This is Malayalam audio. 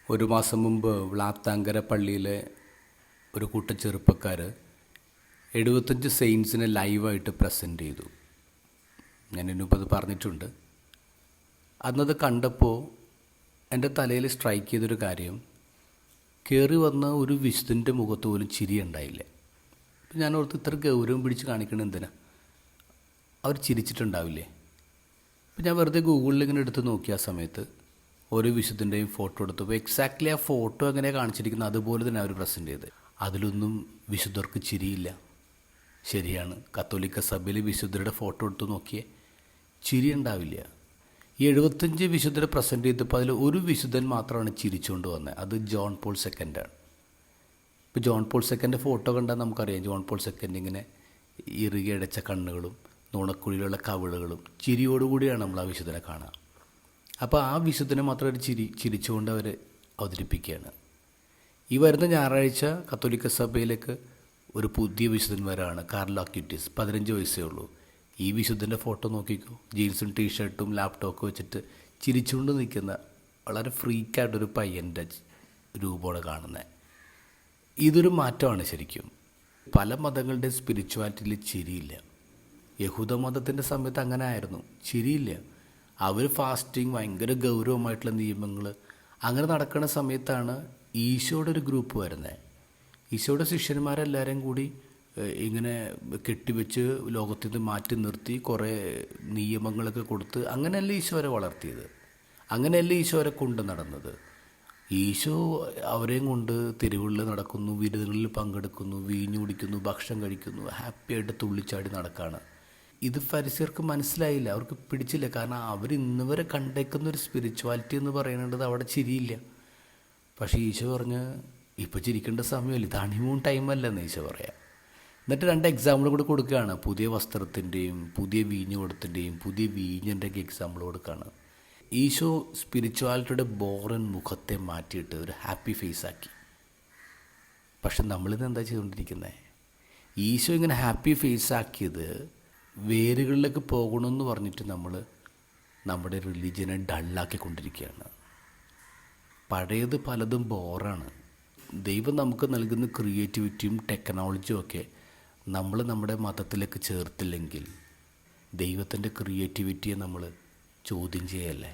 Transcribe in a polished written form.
ഒരു മാസം മുമ്പ് വ്ളാത്താങ്കര പള്ളിയിലെ ഒരു കൂട്ടം ചെറുപ്പക്കാർ 75 സെയിൻസിനെ ലൈവായിട്ട് പ്രസൻറ്റ് ചെയ്തു. ഞാൻ ഇന്നിപ്പോൾ അത് പറഞ്ഞിട്ടുണ്ട്. അന്നത് കണ്ടപ്പോൾ എൻ്റെ തലയിൽ സ്ട്രൈക്ക് ചെയ്തൊരു കാര്യം, കയറി വന്ന ഒരു വിശുദ്ധൻ്റെ മുഖത്ത് പോലും ചിരി ഉണ്ടായില്ല. അപ്പം ഞാൻ ഓർത്ത് ഇത്ര ഗൗരവം പിടിച്ച് കാണിക്കണം എന്തിനാ, അവർ ചിരിച്ചിട്ടുണ്ടാവില്ലേ. അപ്പം ഞാൻ വെറുതെ ഗൂഗിളിൽ ഇങ്ങനെ എടുത്ത് നോക്കിയ ആ സമയത്ത് ഓരോ വിശുദ്ധൻ്റെയും ഫോട്ടോ എടുത്തപ്പോൾ എക്സാക്ട്ലി ആ ഫോട്ടോ എങ്ങനെയാണ് കാണിച്ചിരിക്കുന്നത് അതുപോലെ തന്നെ അവർ പ്രസൻറ്റ് ചെയ്ത്. അതിലൊന്നും വിശുദ്ധർക്ക് ചിരിയില്ല. ശരിയാണ്, കത്തോലിക്ക സഭയിൽ വിശുദ്ധരുടെ ഫോട്ടോ എടുത്ത് നോക്കിയേ, ചിരി ഉണ്ടാവില്ല. ഈ 75 വിശുദ്ധരെ പ്രസൻറ്റ് ചെയ്തപ്പോൾ അതിൽ ഒരു വിശുദ്ധൻ മാത്രമാണ് ചിരിച്ചുകൊണ്ട് വന്നത്. അത് ജോൺ പോൾ സെക്കൻഡാണ്. ഇപ്പോൾ ജോൺ പോൾ സെക്കൻഡ് ഫോട്ടോ കണ്ടാൽ നമുക്കറിയാം, ജോൺ പോൾ സെക്കൻഡ് ഇങ്ങനെ ഇറുകി അടച്ച കണ്ണുകളും നുണക്കുഴിയിലുള്ള കവിളുകളും ചിരിയോടുകൂടിയാണ് നമ്മൾ ആ വിശുദ്ധനെ കാണുക. അപ്പോൾ ആ വിശുദ്ധനെ മാത്രം ഒരു ചിരിച്ചുകൊണ്ട് അവർ അവതരിപ്പിക്കുകയാണ്. ഈ വരുന്ന ഞായറാഴ്ച കത്തോലിക്ക സഭയിലേക്ക് ഒരു പുതിയ വിശുദ്ധൻ വരാണ്, കാർലോ അക്യൂറ്റീസ്. 15 വയസ്സേ ഉള്ളൂ. ഈ വിശുദ്ധൻ്റെ ഫോട്ടോ നോക്കിക്കോ, ജീൻസും ടീഷർട്ടും ലാപ്ടോപ്പൊക്കെ വെച്ചിട്ട് ചിരിച്ചുകൊണ്ട് നിൽക്കുന്ന വളരെ ഫ്രീക്കായിട്ടൊരു പയ്യൻ്റെ രൂപമാണ് കാണുന്നത്. ഇതൊരു മാറ്റമാണ് ശരിക്കും. പല മതങ്ങളുടെ സ്പിരിച്വാലിറ്റിയിൽ ചിരിയില്ല. യഹൂദ മതത്തിൻ്റെ സമയത്ത് അങ്ങനെ ആയിരുന്നു, ചിരിയില്ല. അവർ ഫാസ്റ്റിങ്, ഭയങ്കര ഗൗരവമായിട്ടുള്ള നിയമങ്ങൾ അങ്ങനെ നടക്കുന്ന സമയത്താണ് ഈശോയുടെ ഒരു ഗ്രൂപ്പ് വരുന്നത്. ഈശോയുടെ ശിഷ്യന്മാരെല്ലാവരും കൂടി ഇങ്ങനെ കെട്ടിവെച്ച് ലോകത്തിൽ നിന്ന് മാറ്റി നിർത്തി കുറേ നിയമങ്ങളൊക്കെ കൊടുത്ത് അങ്ങനെയല്ല ഈശോരെ വളർത്തിയത്, അങ്ങനെയല്ല ഈശോരെ കൊണ്ട് നടന്നത്. ഈശോ അവരെയും കൊണ്ട് തെരുവുകളിൽ നടക്കുന്നു, വിരുന്നുകളിൽ പങ്കെടുക്കുന്നു, വീഞ്ഞു കുടിക്കുന്നു, ഭക്ഷണം കഴിക്കുന്നു, ഹാപ്പിയായിട്ട് തുള്ളിച്ചാടി നടക്കുകയാണ്. ഇത് ഫരിസേർക്ക് മനസ്സിലായില്ല, അവർക്ക് പിടിച്ചില്ല. കാരണം അവർ ഇന്ന് വരെ കണ്ടേക്കുന്ന ഒരു സ്പിരിച്വാലിറ്റി എന്ന് പറയുന്നത് അവിടെ ചിരിയില്ല. പക്ഷേ ഈശോ പറഞ്ഞ് ഇപ്പോൾ ചിരിക്കേണ്ട സമയമല്ല, ഇത് ഹണിമൂൺ ടൈമല്ലെന്ന് ഈശോ പറയാം. എന്നിട്ട് 2 എക്സാമ്പിൾ കൂടെ കൊടുക്കുകയാണ്. പുതിയ വസ്ത്രത്തിൻ്റെയും പുതിയ വീഞ്ഞ് കൊടുത്തിൻ്റെയും പുതിയ വീഞ്ഞിൻ്റെയൊക്കെ എക്സാമ്പിൾ കൊടുക്കുകയാണ്. ഈശോ സ്പിരിച്വാലിറ്റിയുടെ ബോറൻ മുഖത്തെ മാറ്റിയിട്ട് ഒരു ഹാപ്പി ഫേസാക്കി. പക്ഷെ നമ്മളിത് എന്താ ചെയ്തുകൊണ്ടിരിക്കുന്നത്? ഈശോ ഇങ്ങനെ ഹാപ്പി ഫേസാക്കിയത് വേരുകളിലേക്ക് പോകണമെന്ന് പറഞ്ഞിട്ട് നമ്മൾ നമ്മുടെ റിലീജിയനെ ഡള്ളാക്കിക്കൊണ്ടിരിക്കുകയാണ്. പഴയത് പലതും ബോറാണ്. ദൈവം നമുക്ക് നൽകുന്ന ക്രിയേറ്റിവിറ്റിയും ടെക്നോളജിയും ഒക്കെ നമ്മൾ നമ്മുടെ മതത്തിലേക്ക് ചേർത്തില്ലെങ്കിൽ ദൈവത്തിൻ്റെ ക്രിയേറ്റിവിറ്റിയെ നമ്മൾ ചോദ്യം ചെയ്യല്ലേ.